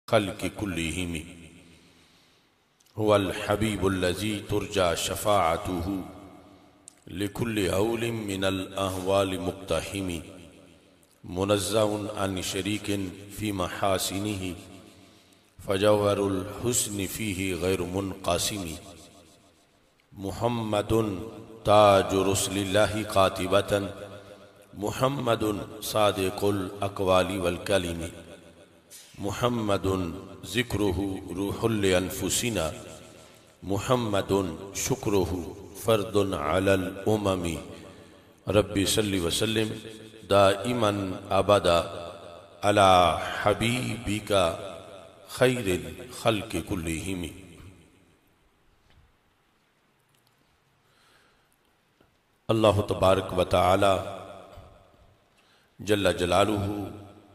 خلق كلهم هو الحبيب الذي ترجى شفاعته لكل هول من الأهوال مقتحم منزه عن شريك في محاسنه فجوهر الحسن فيه غير منقسم محمد تاج رسل الله قاتبة محمد صادق الأقوال والكلم محمد ذكره روح لأنفسنا محمد شكره فرد على الأمم ربي صل وسلم دائما أبدا على حبيبك خير الخلق كلهم. اللہ تبارک و تعالی جل جلالہ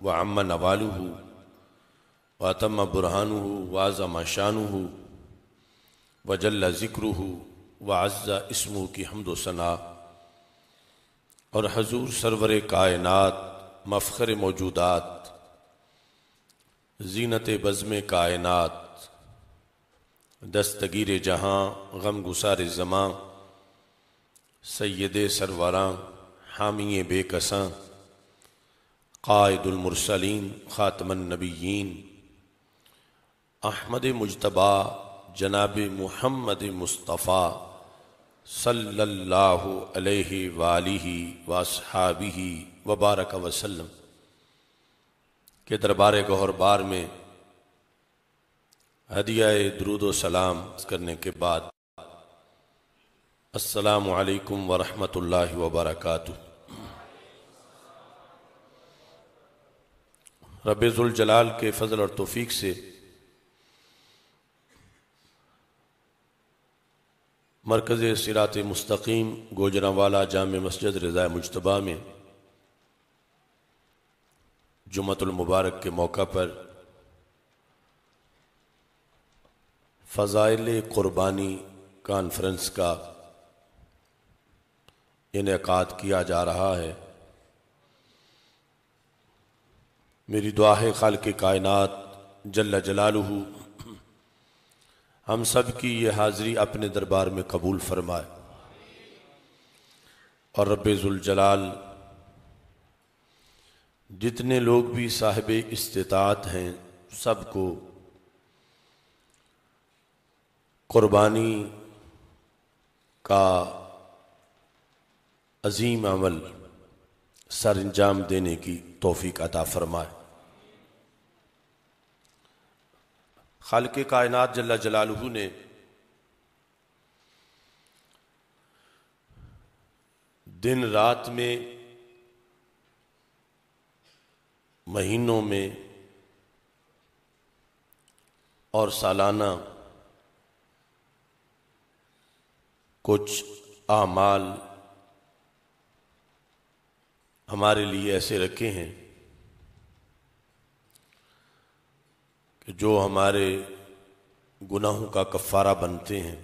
وعم نوالہ واتم برہانہ وعظم شانہ وجل ذکرہ وعز اسمہ کی حمد و ثنا اور حضور سرور کائنات مفخر موجودات زینت بزم کائنات دستگیر جہاں غم گسار زماں سید سروراں حامی بے کساں قائد المرسلین خاتم النبیین احمد مجتبی جناب محمد مصطفیٰ صلی اللہ علیہ وآلہ واصحابہ وبارک وسلم کے دربار گوہر بار میں ہدیہ درود و سلام کرنے کے بعد السلام علیکم ورحمۃ اللہ وبرکاتہ. رب ذوالجلال کے فضل اور توفیق سے مرکز صراط مستقیم گوجرانوالا جامع مسجد رضا مجتبیٰ میں جمعۃ المبارک کے موقع پر فضائل قربانی کانفرنس کا انعقاد کیا جا رہا ہے. میری دعا ہے خالق کائنات جل جلالہ ہم سب کی یہ حاضری اپنے دربار میں قبول فرمائے اور رب ذوالجلال جتنے لوگ بھی صاحب استطاعت ہیں سب کو قربانی کا عظیم عمل سر انجام دینے کی توفیق عطا فرمائے. خالق کائنات جل جلالہ نے دن رات میں مہینوں میں اور سالانہ کچھ اعمال ہمارے لیے ایسے رکھے ہیں کہ جو ہمارے گناہوں کا کفارہ بنتے ہیں،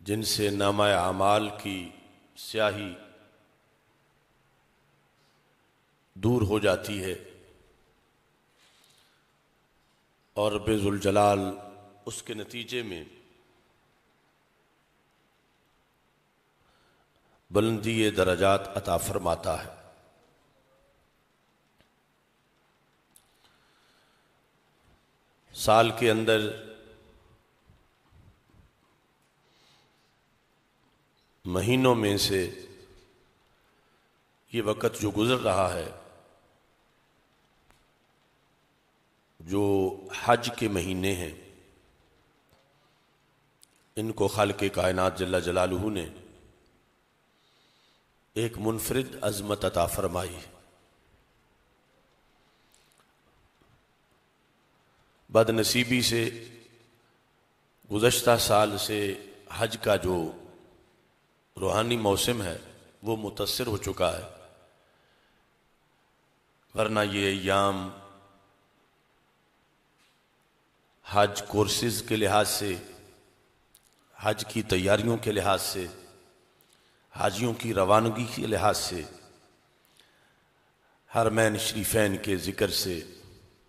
جن سے نامہ اعمال کی سیاہی دور ہو جاتی ہے اور رب ذوالجلال اس کے نتیجے میں بلندی درجات عطا فرماتا ہے. سال کے اندر مہینوں میں سے یہ وقت جو گزر رہا ہے، جو حج کے مہینے ہیں، ان کو خالق کائنات جل جلالہ نے ایک منفرد عظمت عطا فرمائی. بد نصیبی سے گزشتہ سال سے حج کا جو روحانی موسم ہے وہ متاثر ہو چکا ہے، ورنہ یہ ایام حج کورسز کے لحاظ سے، حج کی تیاریوں کے لحاظ سے، حاجیوں کی روانگی کے لحاظ سے، حرمین شریفین کے ذکر سے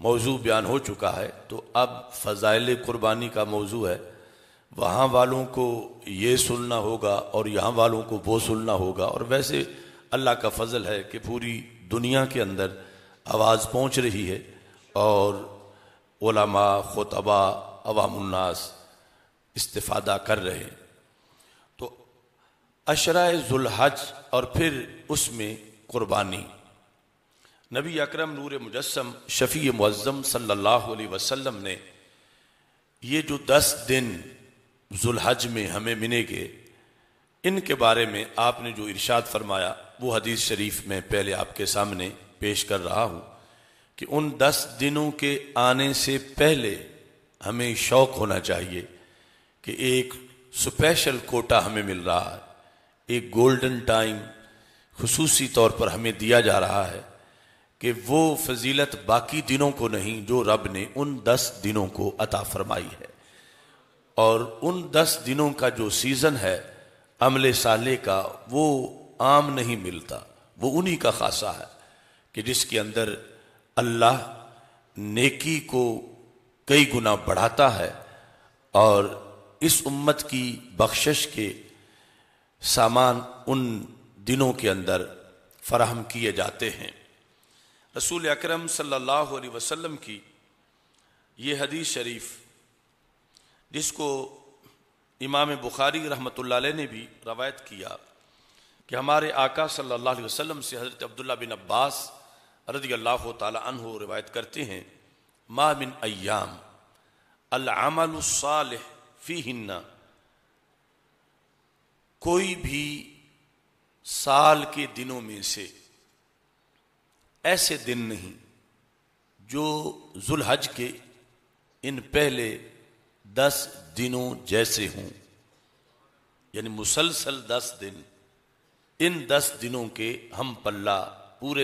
موضوع بیان ہو چکا ہے، تو اب فضائل قربانی کا موضوع ہے۔ وہاں والوں کو یہ سننا ہوگا اور یہاں والوں کو وہ سننا ہوگا، اور ویسے اللہ کا فضل ہے کہ پوری دنیا کے اندر آواز پہنچ رہی ہے اور علماء، خطباء، عوام الناس استفادہ کر رہے ہیں۔ تو عشرہ ذوالحج اور پھر اس میں قربانی، نبی اکرم نور مجسم شفیع معظم صلی اللہ علیہ وسلم نے یہ جو 10 دن ذوالحج میں ہمیں ملیں گے، ان کے بارے میں آپ نے جو ارشاد فرمایا وہ حدیث شریف میں پہلے آپ کے سامنے پیش کر رہا ہوں کہ ان 10 دنوں کے آنے سے پہلے ہمیں شوق ہونا چاہیے کہ ایک سپیشل کوٹا ہمیں مل رہا ہے، ایک گولڈن ٹائم خصوصی طور پر ہمیں دیا جا رہا ہے کہ وہ فضیلت باقی دنوں کو نہیں جو رب نے ان 10 دنوں کو عطا فرمائی ہے۔ اور ان 10 دنوں کا جو سیزن ہے عمل صالح کا، وہ عام نہیں ملتا، وہ انہی کا خاصہ ہے کہ جس کے اندر اللہ نیکی کو کئی گنا بڑھاتا ہے اور اس امت کی بخشش کے سامان ان دنوں کے اندر فراہم کیے جاتے ہیں۔ رسول اکرم صلی اللہ علیہ وسلم کی یہ حدیث شریف، جس کو امام بخاری رحمۃ اللہ علیہ نے بھی روایت کیا کہ ہمارے آقا صلی اللہ علیہ وسلم سے حضرت عبداللہ بن عباس رضی اللہ تعالی عنہ روایت کرتے ہیں، ما من ایام العمل الصالح فیہن، کوئی بھی سال کے دنوں میں سے ایسے دن نہیں جو ذوالحج کے ان پہلے 10 دنوں جیسے ہوں، یعنی مسلسل 10 دن، ان 10 دنوں کے ہم پلہ پورے